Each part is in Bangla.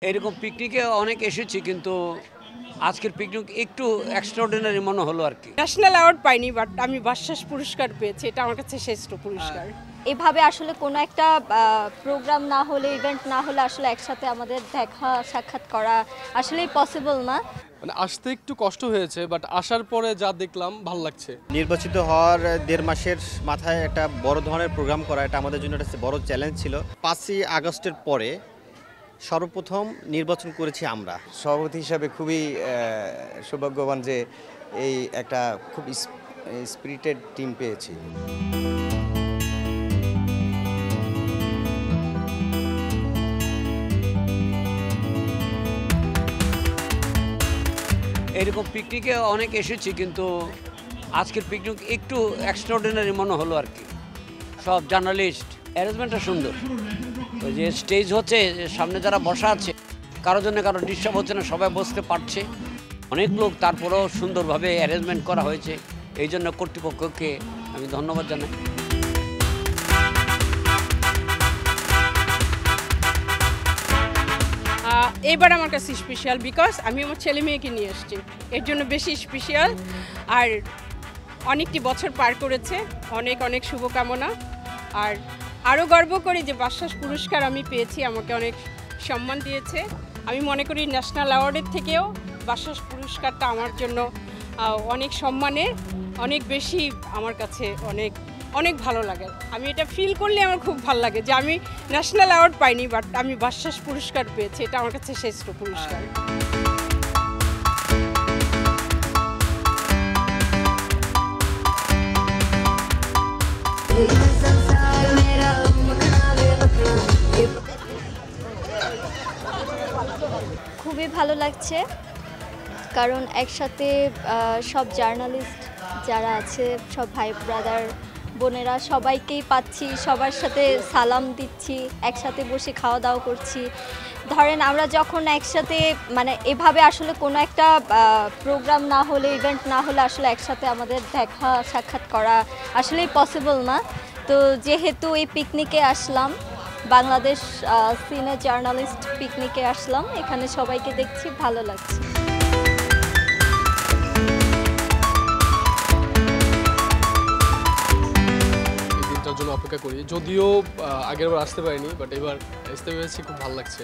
এরকম পিকনিকে অনেক এসেছি, কিন্তু আজকের পিকনিক একটু এক্সট্রাঅর্ডিনারি মনে হলো আর কি। ন্যাশনাল অ্যাওয়ার্ড পাইনি, বাট আমি বাসসাস পুরস্কার পেয়েছি, এটা আমার কাছে শ্রেষ্ঠ পুরস্কার। এভাবে আসলে কোনো একটা প্রোগ্রাম না হলে, ইভেন্ট না হলে আসলে একসাথে আমাদের দেখা সাক্ষাৎ করা আসলেই পসিবল না। মানে আসতে একটু কষ্ট হয়েছে, বাট আসার পরে যা দেখলাম ভালো লাগছে। নির্বাচিত হওয়ার 1.5 মাসের মাথায় একটা বড় ধরনের প্রোগ্রাম করা, এটা আমাদের জন্য একটা বড় চ্যালেঞ্জ ছিল। 5ই আগস্টের পরে সর্বপ্রথম নির্বাচন করেছি আমরা। সভাপতি হিসাবে খুবই সৌভাগ্যবান যে এই একটা খুব স্পিরিটেড টিম পেয়েছি। এরকম পিকনিকে অনেক এসেছি, কিন্তু আজকের পিকনিক একটু এক্সট্রাঅর্ডিনারি মনে হলো আর কি। সব জার্নালিস্ট, অ্যারেঞ্জমেন্টটা সুন্দর। ওই যে স্টেজ হচ্ছে, সামনে যারা বসা আছে, কারোর জন্য কারো ডিস্টার্ব হচ্ছে না, সবাই বসতে পারছে। অনেক লোক, তারপরেও সুন্দরভাবে অ্যারেঞ্জমেন্ট করা হয়েছে। এই জন্য কর্তৃপক্ষকে আমি ধন্যবাদ জানাই। এবার আমার কাছে স্পেশাল, বিকজ আমি আমার ছেলে মেয়েকে নিয়ে এসেছি, এর জন্য বেশি স্পেশাল। আর অনেকটি বছর পার করেছে, অনেক অনেক শুভকামনা। আর আরও গর্ব করি যে বাসসাস পুরস্কার আমি পেয়েছি, আমাকে অনেক সম্মান দিয়েছে। আমি মনে করি ন্যাশনাল অ্যাওয়ার্ডের থেকেও বাসসাস পুরস্কারটা আমার জন্য অনেক সম্মানের, অনেক বেশি আমার কাছে অনেক অনেক ভালো লাগে। আমি এটা ফিল করলে আমার খুব ভালো লাগে যে আমি ন্যাশনাল অ্যাওয়ার্ড পাইনি, বাট আমি বাসসাস পুরস্কার পেয়েছি, এটা আমার কাছে শ্রেষ্ঠ পুরস্কার। খুবই ভালো লাগছে, কারণ একসাথে সব জার্নালিস্ট যারা আছে, সব ভাই ব্রাদার বোনেরা সবাইকেই পাচ্ছি, সবার সাথে সালাম দিচ্ছি, একসাথে বসে খাওয়া দাওয়া করছি। ধরেন আমরা যখন একসাথে, মানে এভাবে আসলে কোনো একটা প্রোগ্রাম না হলে, ইভেন্ট না হলে আসলে একসাথে আমাদের দেখা সাক্ষাৎ করা আসলেই পসিবল না। তো যেহেতু এই পিকনিকে আসলাম, বাংলাদেশ সিনিয়র জার্নালিস্ট পিকনিকে আসলাম, এখানে সবাইকে দেখছি, ভালো লাগছে। জন্য অপেক্ষা করি, যদিও আগের বার আসতে পারিনি, বাট এবার আসতে পেরেছি, খুব ভালো লাগছে।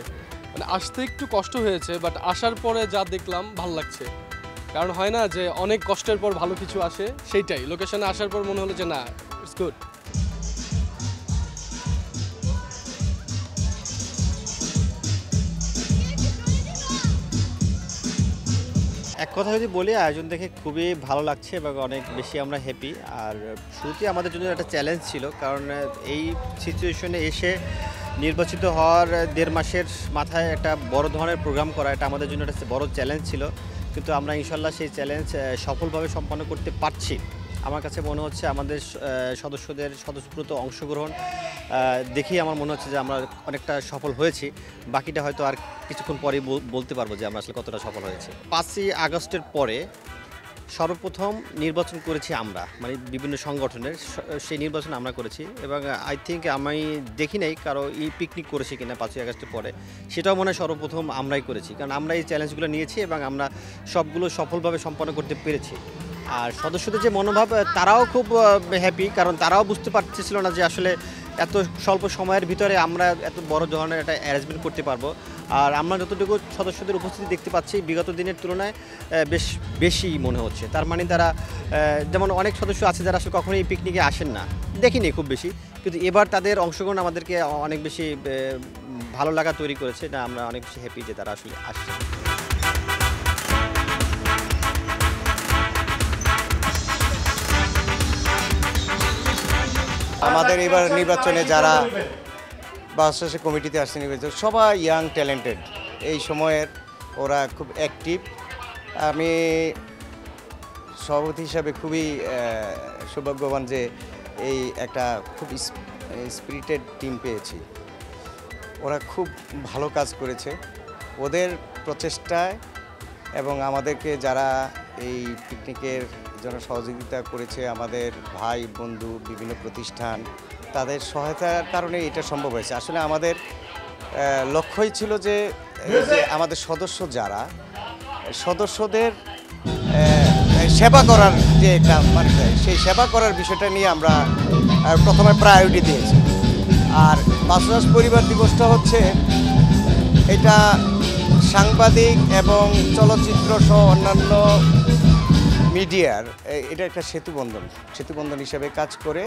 মানে আসতে একটু কষ্ট হয়েছে, বাট আসার পরে যা দেখলাম ভালো লাগছে। কারণ হয় না যে অনেক কষ্টের পর ভালো কিছু আসে, সেইটাই লোকেশনে আসার পর মনে হলো যে না, ইটস গুড। এক কথা যদি বলি, আয়োজন দেখে খুবই ভালো লাগছে এবং অনেক বেশি আমরা হ্যাপি। আর শুরুতেই আমাদের জন্য একটা চ্যালেঞ্জ ছিল, কারণ এই সিচুয়েশনে এসে নির্বাচিত হওয়ার 1.5 মাসের মাথায় একটা বড় ধরনের প্রোগ্রাম করা, এটা আমাদের জন্য একটা বড় চ্যালেঞ্জ ছিল। কিন্তু আমরা ইনশাল্লাহ সেই চ্যালেঞ্জ সফলভাবে সম্পন্ন করতে পারছি। আমার কাছে মনে হচ্ছে আমাদের সদস্যদের স্বতঃস্ফূর্ত অংশগ্রহণ দেখেই আমার মনে হচ্ছে যে আমরা অনেকটা সফল হয়েছি। বাকিটা হয়তো আর কিছুক্ষণ পরেই বলতে পারবো যে আমরা আসলে কতটা সফল হয়েছি। 5ই আগস্টের পরে সর্বপ্রথম নির্বাচন করেছি আমরা, মানে বিভিন্ন সংগঠনের সেই নির্বাচন আমরা করেছি। এবং আই থিঙ্ক আমি দেখি নাই কারো এই পিকনিক করেছি কিনা 5ই আগস্টের পরে, সেটাও মনে হয় সর্বপ্রথম আমরাই করেছি। কারণ আমরা এই চ্যালেঞ্জগুলো নিয়েছি এবং আমরা সবগুলো সফলভাবে সম্পন্ন করতে পেরেছি। আর সদস্যদের যে মনোভাব, তারাও খুব হ্যাপি, কারণ তারাও বুঝতে পারতেছিল না যে আসলে এত স্বল্প সময়ের ভিতরে আমরা এত বড় ধরনের একটা অ্যারেঞ্জমেন্ট করতে পারবো। আর আমরা যতটুকু সদস্যদের উপস্থিতি দেখতে পাচ্ছি, বিগত দিনের তুলনায় বেশ বেশি মনে হচ্ছে। তার মানে তারা, যেমন অনেক সদস্য আছে যারা আসলে কখনোই এই পিকনিকে আসেন না, দেখিনি খুব বেশি, কিন্তু এবার তাদের অংশগ্রহণ আমাদেরকে অনেক বেশি ভালো লাগা তৈরি করেছে। না, আমরা অনেক বেশি হ্যাপি যে তারা আসলে আসছে। আমাদের এবার নির্বাচনে যারা বাসসাস কমিটিতে আসছে, নির্বাচিত সবাই ইয়াং ট্যালেন্টেড, এই সময়ের ওরা খুব অ্যাক্টিভ। আমি সভাপতি হিসাবে খুবই সৌভাগ্যবান যে এই একটা খুব স্পিরিটেড টিম পেয়েছি। ওরা খুব ভালো কাজ করেছে, ওদের প্রচেষ্টায় এবং আমাদেরকে যারা এই পিকনিকের জন্য সহযোগিতা করেছে, আমাদের ভাই বন্ধু, বিভিন্ন প্রতিষ্ঠান, তাদের সহায়তার কারণে এটা সম্ভব হয়েছে। আসলে আমাদের লক্ষ্যই ছিল যে যে আমাদের সদস্য যারা সদস্যদের সেবা করার যে একটা মানে সেই সেবা করার বিষয়টা নিয়ে আমরা প্রথমে প্রায়োরিটি দিয়েছি। আর বাসুদাস পরিবার দিবসটা হচ্ছে এটা সাংবাদিক এবং চলচ্চিত্র সহ অন্যান্য মিডিয়ার এটা একটা সেতুবন্ধন হিসেবে কাজ করে।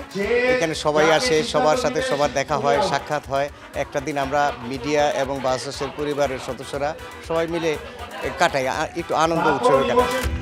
এখানে সবাই আসে, সবার সাথে সবার দেখা হয়, সাক্ষাৎ হয়। একটা দিন আমরা মিডিয়া এবং বাসুদাসের পরিবারের সদস্যরা সবাই মিলে কাটাই, একটু আনন্দ উৎসবে কাটাই।